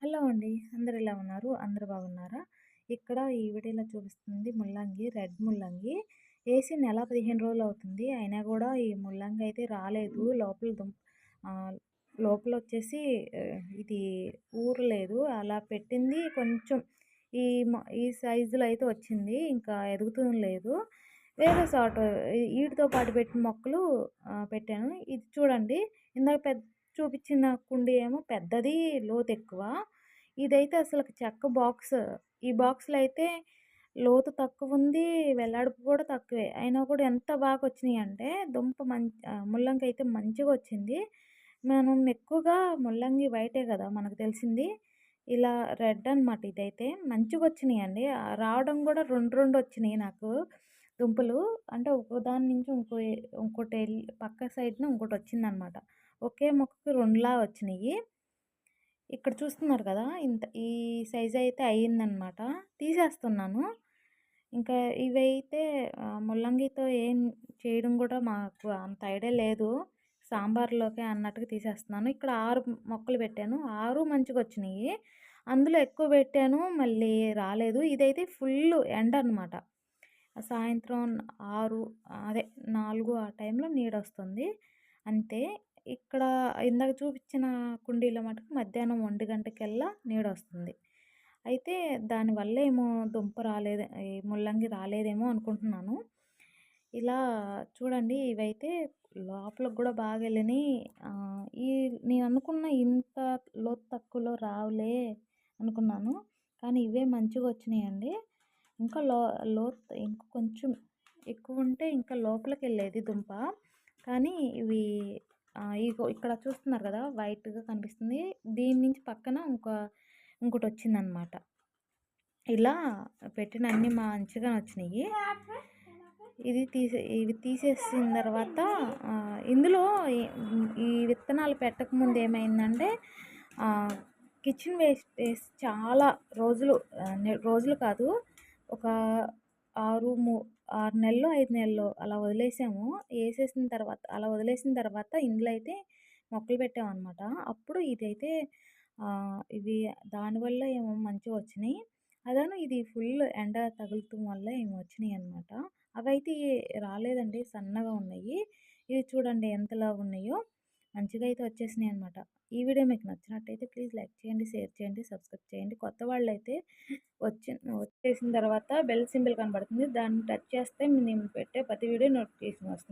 Hello అండి. అందరూ ఎలా ఉన్నారు? అందరూ బాగున్నారా? ఇక్కడ ఈ వీడియోలో చూపిస్తుంది ముల్లంగి, రెడ్ ముల్లంగి. ఏసి నెల 15 రోజులవుతుంది. అయినా గూడా ఈ ముల్లంగి అయితే రాలేదు. ఆహ్, లోపలొచ్చేసి ఇది ఊరలేదు. అలా పెట్టింది కొంచెం ఈ ఈ సైజులో అయితే వచ్చింది. ఇంకా ఎదుగుతూను లేదు. వేరే చోట ఈటితో పాటు పెట్టిన మొక్కలు పెట్టాను. ఇది చూడండి. ఇందాక చూపిచ్చిన కుండీ ఏమో పెద్దది, లోతెక్కువ. ఇదైతే అసలకి చెక్క బాక్స్. ఈ బాక్స్‌లో అయితే లోతు తక్కువుంది, వెడల్పు కూడా తక్కువే. అయినా కూడా ఎంత బాగొచ్చినియంటే ముల్లంగి అయితే మంచిగొచ్చింది. మనం ఎక్కువగా ముల్లంగి వైటే గదా మనకు తెలిసింది. ఇలా రెడ్ అనమాట ఇదైతే. మంచిగొచ్చినియండి. రావడం గూడా 2, 2 వచ్చినియి నాకు దుంపలు. అంటే ఒకదాని నుంచి పక్క సైడ్‌న ఇంకోటొచ్చిందనమాట. ఒకే మొక్కకి 2లా వచ్చినియి. ఇక్కడ చూస్తున్నారు కదా! ఈ సైజయితే అయిందనమాట. తీసేస్తున్నాను. ఇంకా ఇవైతే ముల్లంగితో ఏం చేయడం గూడా మాకు అంత ఐడియా లేదు. సాంబార్‌లోకే అన్నట్టుగా తీసేస్తున్నాను. ఇక్కడ 6 మొక్కలు పెట్టాను. 6 మంచిగొచ్చినియి. అందులో ఎక్కువ పెట్టాను, మళ్ళీ రాలేదు. ఇదైతే ఫుల్లు ఎండనమాట. సాయంత్రం 6 అదే 4 ఆ టైంలో నీడొస్తుంది. అంతే. ఇక్కడ ఇందాక చూపిచ్చిన కుండీలో మటుకు మధ్యాహ్నం 1 గంటకల్లా నీడొస్తుంది. అయితే దానివల్లేమో ఈ ముల్లంగి రాలేదేమో అనుకుంటున్నాను. ఇలా చూడండి ఇవైతే లోపలికి గూడా బాగెళ్ళినియి. ఈ నేననుకున్న ఇంత లోతు తక్కువలో రావులే అనుకున్నాను. కానీ ఇవే మంచిగొచ్చినియండి. ఇంకా లోతు ఇంక కొంచెం ఎక్కువుంటే ఇంకా లోపలికెళ్ళేది దుంప. కానీ ఇవి ఇగో ఇక్కడ చూస్తున్నారు గదా! వైట్‌గా కనిపిస్తుంది. దీని నుంచి పక్కన ఇంకోటొచ్చిందనమాట. ఇలా పెట్టినన్ని మంచిగా వచ్చినియి. ఇవి తీసేసిన తర్వాత ఇందులో ఈ విత్తనాలు పెట్టకముందు ఏమైందంటే కిచెన్ వేస్ట్ చాలా రోజులు రోజులు కాదు, ఒక 6 నెల్లో, 5 నెల్లో అలా వదిలేసాము. అలా వదిలేసిన తర్వాత ఇందులో అయితే మొక్కలు పెట్టామనమాట. అప్పుడు ఇదైతే ఇవి దానివల్ల ఏమో మంచిగొచ్చినియి. ఇది ఫుల్ ఎండ తగులుతూ వల్ల ఏమో వచ్చినియనమాట. అవైతే రాలేదండి. సన్నగా ఉన్నాయి. ఇవి చూడండి ఎంతలాగున్నాయో. మంచిగా అయితే వచ్చేసినాయనమాట. ఈ వీడియో మీకు నచ్చినట్టయితే ప్లీజ్ లైక్ చేయండి, షేర్ చేయండి, సబ్స్క్రైబ్ చేయండి. కొత్త వాళ్ళైతే వచ్చేసిన తర్వాత బెల్ సింబల్ కనబడుతుంది. దాన్ని టచ్ చేస్తే నేను పెట్టే ప్రతి వీడియో నోటిఫికేషన్ వస్తుంది.